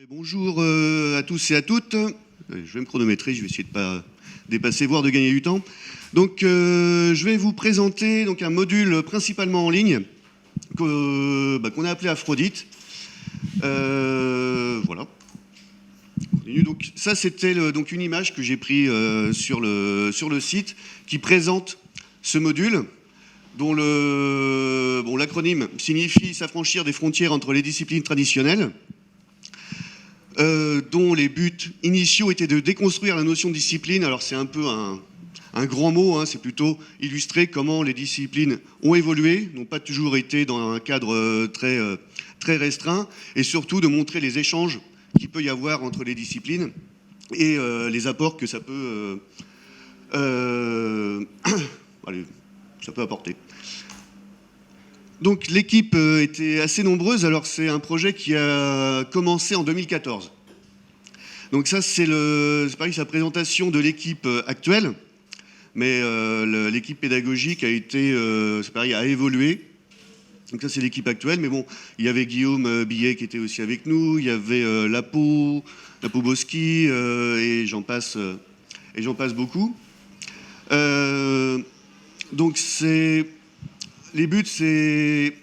Bonjour à tous et à toutes. Je vais me chronométrer, je vais essayer de ne pas dépasser, voire de gagner du temps. Donc je vais vous présenter donc, un module principalement en ligne qu'on a appelé Aphrodite. Voilà. Donc, ça c'était donc une image que j'ai prise sur le site qui présente ce module dont l'acronyme signifie s'affranchir des frontières entre les disciplines traditionnelles. Dont les buts initiaux étaient de déconstruire la notion de discipline. Alors c'est un peu un grand mot, hein, c'est plutôt illustrer comment les disciplines ont évolué, n'ont pas toujours été dans un cadre très restreint, et surtout de montrer les échanges qu'il peut y avoir entre les disciplines et les apports que ça peut apporter. Donc l'équipe était assez nombreuse, alors c'est un projet qui a commencé en 2014. Donc ça c'est pareil, c'est la présentation de l'équipe actuelle, mais l'équipe pédagogique a été, c'est pareil, a évolué. Donc ça c'est l'équipe actuelle, mais bon, il y avait Guillaume Billet qui était aussi avec nous, il y avait Lapo Boski, et j'en passe beaucoup. Donc les buts, c'est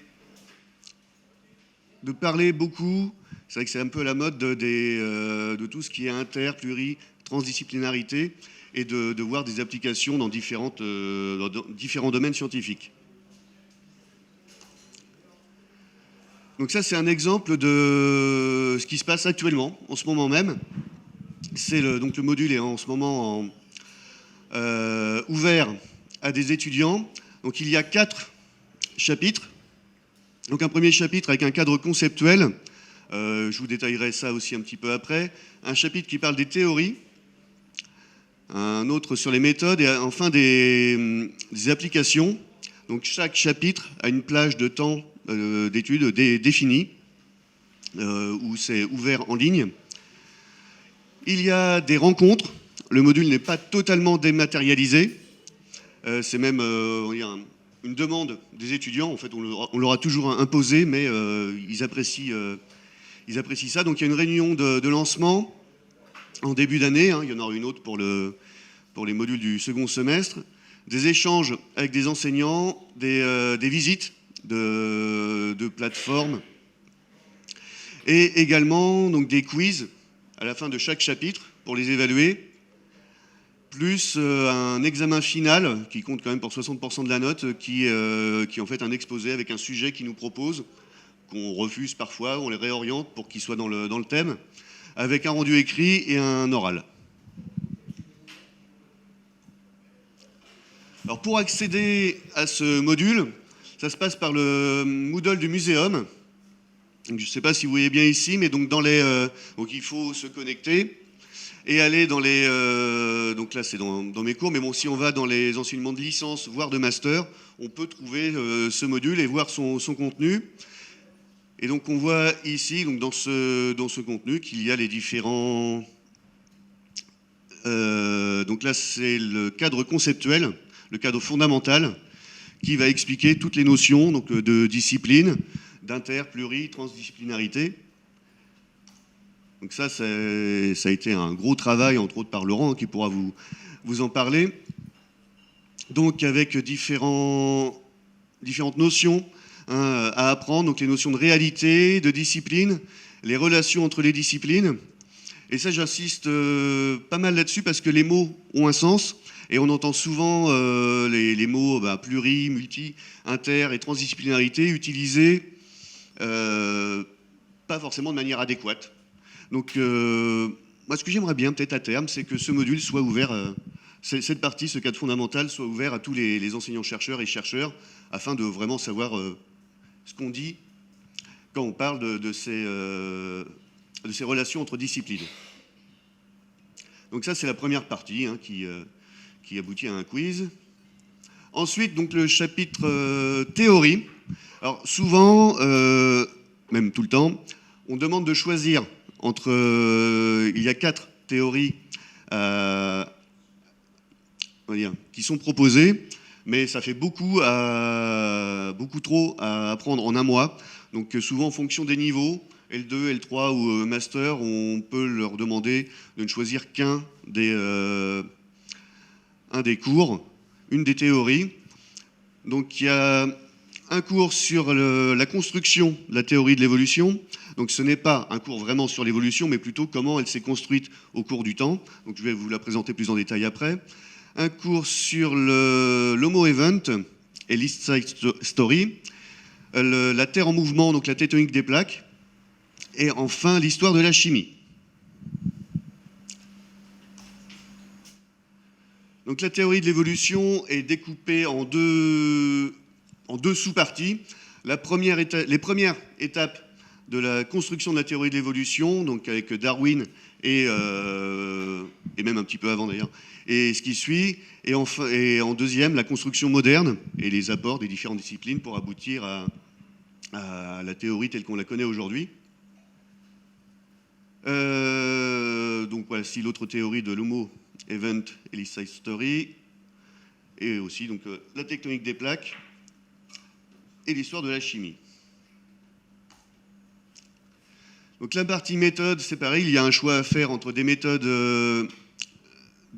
de parler beaucoup, c'est vrai que c'est un peu la mode de tout ce qui est inter, pluri, transdisciplinarité, et de voir des applications dans différents domaines scientifiques. Donc ça, c'est un exemple de ce qui se passe actuellement, en ce moment même. Donc le module est en ce moment ouvert à des étudiants. Donc il y a 4 chapitres. Donc un premier chapitre avec un cadre conceptuel, je vous détaillerai ça aussi un petit peu après, un chapitre qui parle des théories, un autre sur les méthodes et enfin des applications. Donc chaque chapitre a une plage de temps d'études définie, où c'est ouvert en ligne. Il y a des rencontres, le module n'est pas totalement dématérialisé, c'est même une demande des étudiants, en fait on leur a toujours imposé, mais ils apprécient ça. Donc il y a une réunion de lancement en début d'année, hein, il y en aura une autre pour les modules du second semestre, des échanges avec des enseignants, des visites de plateformes, et également donc, des quiz à la fin de chaque chapitre pour les évaluer, plus un examen final qui compte quand même pour 60% de la note, qui est en fait un exposé avec un sujet qu'ils nous proposent, qu'on refuse parfois, on les réoriente pour qu'ils soient dans le thème, avec un rendu écrit et un oral. Alors pour accéder à ce module, ça se passe par le Moodle du Muséum. Donc, je ne sais pas si vous voyez bien ici, mais donc donc il faut se connecter et aller dans les... donc là c'est dans mes cours, mais bon, si on va dans les enseignements de licence, voire de master, on peut trouver ce module et voir son contenu. Et donc on voit ici, donc dans ce contenu, qu'il y a les différents... donc là c'est le cadre conceptuel, le cadre fondamental, qui va expliquer toutes les notions donc, de discipline, d'inter, pluri, transdisciplinarité. Donc ça a été un gros travail, entre autres par Laurent, qui pourra vous en parler. Donc avec différentes notions à apprendre, donc les notions de réalité, de discipline, les relations entre les disciplines. Et ça, j'insiste pas mal là-dessus parce que les mots ont un sens et on entend souvent les mots pluri, multi, inter et transdisciplinarité utilisés pas forcément de manière adéquate. Donc moi, ce que j'aimerais bien peut-être à terme, c'est que ce module soit ouvert, cette partie, ce cadre fondamental, soit ouvert à tous les enseignants-chercheurs et chercheurs afin de vraiment savoir ce qu'on dit quand on parle de ces relations entre disciplines. Donc ça, c'est la première partie hein, qui aboutit à un quiz. Ensuite, donc le chapitre théorie. Alors souvent, même tout le temps, on demande de choisir entre... il y a 4 théories qui sont proposées, mais ça fait beaucoup trop à apprendre en un mois. Donc souvent en fonction des niveaux, L2, L3 ou Master, on peut leur demander de ne choisir qu'un des cours, une des théories. Donc il y a un cours sur la construction de la théorie de l'évolution. Donc ce n'est pas un cours vraiment sur l'évolution, mais plutôt comment elle s'est construite au cours du temps. Donc je vais vous la présenter plus en détail après. Un cours sur l'Homo Event et l'East Side Story. La Terre en mouvement, donc la tectonique des plaques. Et enfin, l'histoire de la chimie. Donc la théorie de l'évolution est découpée en deux sous-parties. Les premières étapes de la construction de la théorie de l'évolution, donc avec Darwin et même un petit peu avant d'ailleurs, et ce qui suit, et en deuxième, la construction moderne et les apports des différentes disciplines pour aboutir à la théorie telle qu'on la connaît aujourd'hui. Donc voici l'autre théorie de l'Homo Event et l'East Side Story, et aussi donc, la tectonique des plaques et l'histoire de la chimie. Donc la partie méthode, c'est pareil, il y a un choix à faire entre des méthodes,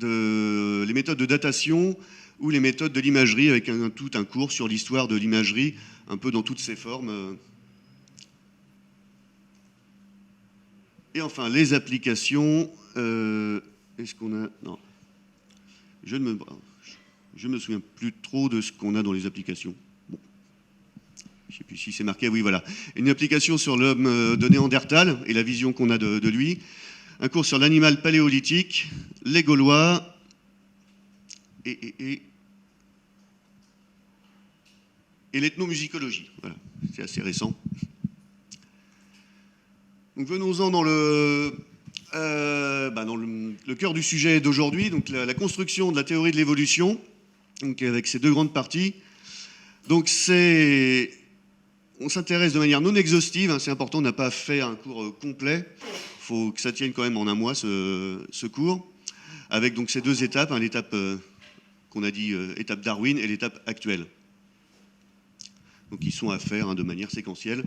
les méthodes de datation ou les méthodes de l'imagerie, avec tout un cours sur l'histoire de l'imagerie, un peu dans toutes ses formes. Et enfin, les applications. Est-ce qu'on a... Non. Je ne me souviens plus trop de ce qu'on a dans les applications. Bon. Je ne sais plus si c'est marqué. Oui, voilà. Une application sur l'homme de Néandertal et la vision qu'on a de lui. Un cours sur l'animal paléolithique, les Gaulois et l'ethnomusicologie. Voilà, c'est assez récent. Donc venons-en dans le cœur du sujet d'aujourd'hui, donc la construction de la théorie de l'évolution, donc avec ces deux grandes parties. Donc on s'intéresse de manière non exhaustive, hein, c'est important, on n'a pas fait un cours complet, il faut que ça tienne quand même en un mois ce cours, avec donc ces deux étapes, hein, l'étape qu'on a dit étape Darwin et l'étape actuelle. Donc ils sont à faire, hein, de manière séquentielle.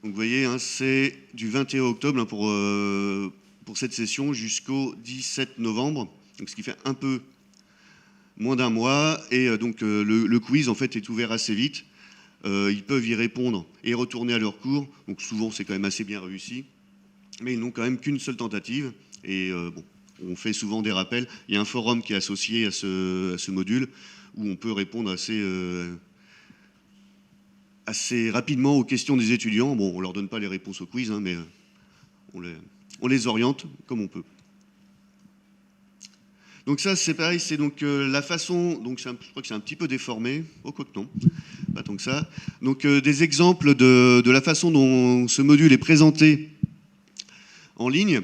Donc vous voyez, hein, c'est du 21 octobre, hein, pour cette session jusqu'au 17 novembre, donc ce qui fait un peu moins d'un mois. Et donc le quiz en fait est ouvert assez vite. Ils peuvent y répondre et retourner à leur cours. Donc souvent c'est quand même assez bien réussi. Mais ils n'ont quand même qu'une seule tentative. Et bon, on fait souvent des rappels. Il y a un forum qui est associé à ce module où on peut répondre assez rapidement aux questions des étudiants. Bon, on ne leur donne pas les réponses au quiz, hein, mais on les oriente comme on peut. Donc ça, c'est pareil, c'est donc la façon, donc je crois que c'est un petit peu déformé, oh quoique non, pas tant que ça. Donc des exemples de la façon dont ce module est présenté en ligne.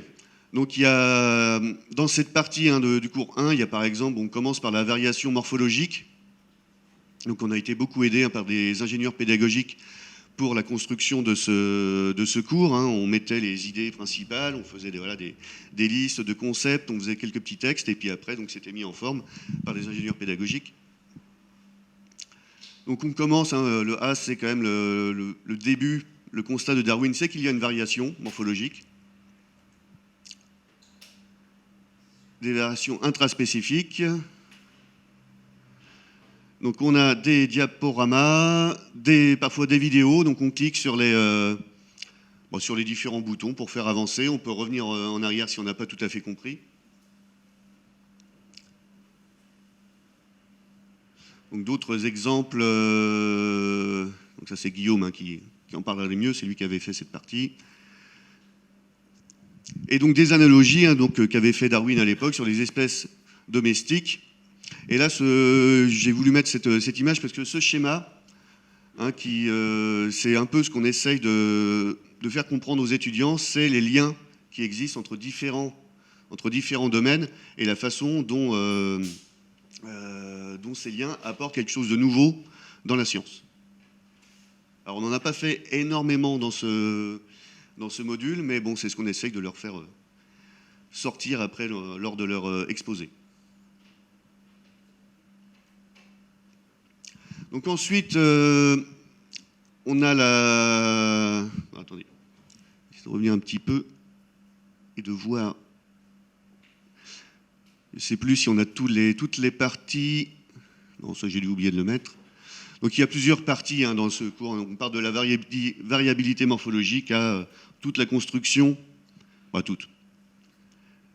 Donc il y a, dans cette partie, hein, du cours 1, il y a par exemple, on commence par la variation morphologique. Donc on a été beaucoup aidé, hein, par des ingénieurs pédagogiques pour la construction de ce cours, hein. On mettait les idées principales, on faisait des listes de concepts, on faisait quelques petits textes, et puis après, donc c'était mis en forme par des ingénieurs pédagogiques. Donc on commence, hein, le A, c'est quand même le début, le constat de Darwin, c'est qu'il y a une variation morphologique. Des variations intraspécifiques. Donc on a des diaporamas, parfois des vidéos, donc on clique sur les différents boutons pour faire avancer. On peut revenir en arrière si on n'a pas tout à fait compris. Donc d'autres exemples, donc ça c'est Guillaume, hein, qui en parlerait mieux, c'est lui qui avait fait cette partie. Et donc des analogies, hein, qu'avait fait Darwin à l'époque sur les espèces domestiques. Et là, j'ai voulu mettre cette image parce que ce schéma, hein, c'est un peu ce qu'on essaye de faire comprendre aux étudiants, c'est les liens qui existent entre différents domaines et la façon dont ces liens apportent quelque chose de nouveau dans la science. Alors on n'en a pas fait énormément dans ce module, mais bon, c'est ce qu'on essaye de leur faire sortir après lors de leur exposé. Donc ensuite, on a la... Attendez, je vais revenir un petit peu et de voir... Je ne sais plus si on a toutes les parties... Non, ça j'ai dû oublier de le mettre. Donc il y a plusieurs parties hein, dans ce cours. On part de la variabilité morphologique à toute la construction, pas toute,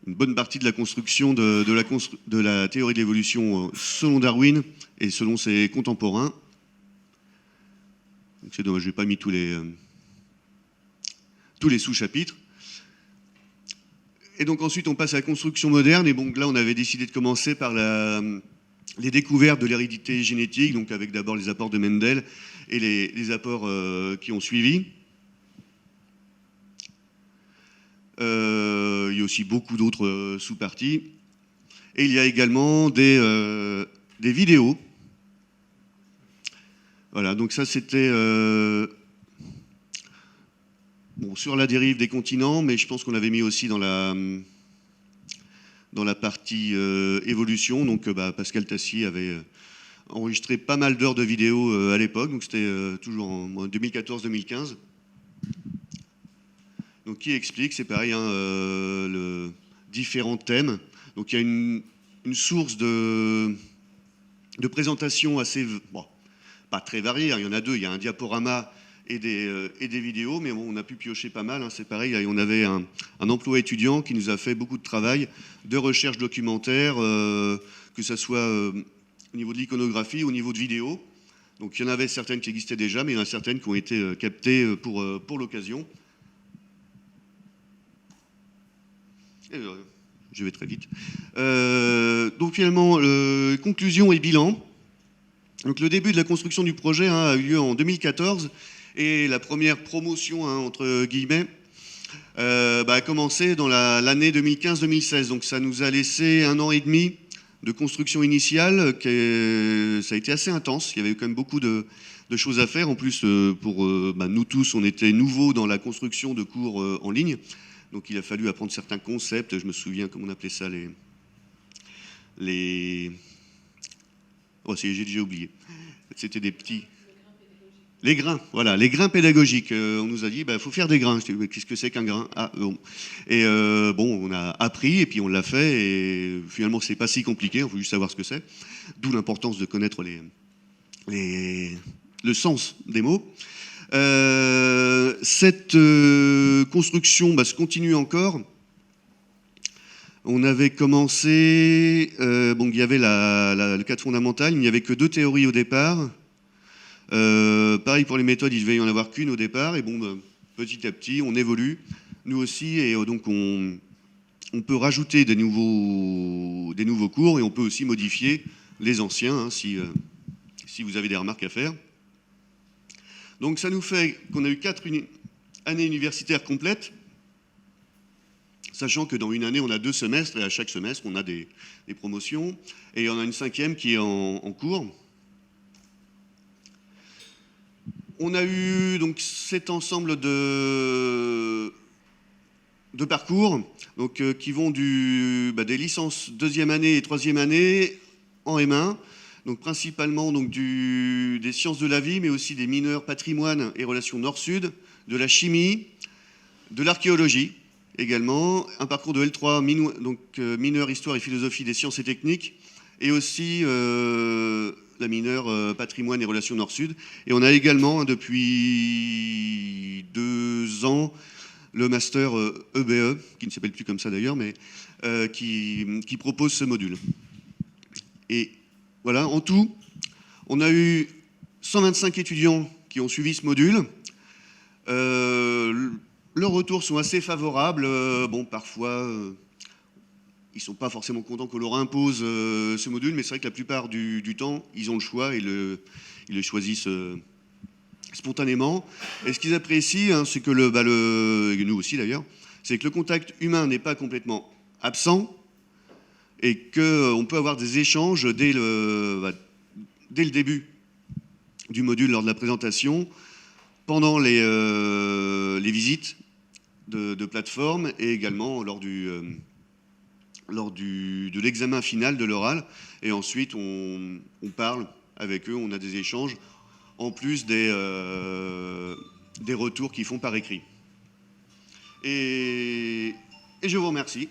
une bonne partie de la construction de la théorie de l'évolution selon Darwin et selon ses contemporains. C'est dommage, je n'ai pas mis tous les sous-chapitres. Et donc ensuite on passe à la construction moderne, et bon là on avait décidé de commencer par les découvertes de l'hérédité génétique, donc avec d'abord les apports de Mendel et les apports qui ont suivi. Il y a aussi beaucoup d'autres sous-parties. Et il y a également des vidéos. Voilà, donc ça c'était bon, sur la dérive des continents, mais je pense qu'on l'avait mis aussi dans la partie évolution. Donc Pascal Tassier avait enregistré pas mal d'heures de vidéos à l'époque, donc c'était toujours en 2014-2015. Donc qui explique, c'est pareil, hein, différents thèmes. Donc il y a une source de présentation assez, bon, pas très variée, hein, il y en a deux, il y a un diaporama et des vidéos, mais bon, on a pu piocher pas mal, hein, c'est pareil, on avait un emploi étudiant qui nous a fait beaucoup de travail, de recherche documentaire, que ce soit au niveau de l'iconographie, au niveau de vidéo. Donc il y en avait certaines qui existaient déjà, mais il y en a certaines qui ont été captées pour l'occasion. Je vais très vite. Donc finalement, conclusion et bilan. Donc le début de la construction du projet hein, a eu lieu en 2014 et la première promotion, hein, entre guillemets, a commencé dans l'année 2015-2016. Donc ça nous a laissé 1 an et demi de construction initiale. Ça a été assez intense. Il y avait quand même beaucoup de choses à faire. En plus, pour nous tous, on était nouveaux dans la construction de cours en ligne. Donc il a fallu apprendre certains concepts. Je me souviens, comment on appelait ça, oh, j'ai déjà oublié. C'était des petits... Les grains, voilà, les grains pédagogiques. On nous a dit, il faut faire des grains. Je dis, qu'est-ce que c'est qu'un grain? Ah, bon. Et bon, on a appris, et puis on l'a fait, et finalement, c'est pas si compliqué, il faut juste savoir ce que c'est. D'où l'importance de connaître le sens des mots. Cette construction se continue encore. On avait commencé, il y avait le cadre fondamental, il n'y avait que 2 théories au départ. Pareil pour les méthodes, il devait y en avoir qu'une au départ, et bon, petit à petit, on évolue, nous aussi, et donc on peut rajouter des nouveaux cours, et on peut aussi modifier les anciens, hein, si vous avez des remarques à faire. Donc ça nous fait qu'on a eu 4 années universitaires complètes, sachant que dans une année, on a 2 semestres, et à chaque semestre, on a des promotions, et on a une 5e qui est en cours. On a eu donc cet ensemble de parcours donc, qui vont des licences 2e année et 3e année en M1, donc principalement donc, des sciences de la vie, mais aussi des mineurs patrimoine et relations nord-sud, de la chimie, de l'archéologie également, un parcours de L3, mineur histoire et philosophie des sciences et techniques, et aussi la mineure patrimoine et relations nord-sud. Et on a également, depuis 2 ans, le master EBE, qui ne s'appelle plus comme ça d'ailleurs, mais qui propose ce module. Et voilà, en tout, on a eu 125 étudiants qui ont suivi ce module. Leurs retours sont assez favorables. Bon, parfois... ils ne sont pas forcément contents qu'on leur impose ce module, mais c'est vrai que la plupart du temps, ils ont le choix et ils le choisissent spontanément. Et ce qu'ils apprécient, hein, c'est que et nous aussi d'ailleurs, c'est que le contact humain n'est pas complètement absent et qu'on peut avoir des échanges dès le début du module lors de la présentation, pendant les visites de plateforme et également lors de l'examen final de l'oral, et ensuite on parle avec eux, on a des échanges en plus des retours qu'ils font par écrit. Et je vous remercie.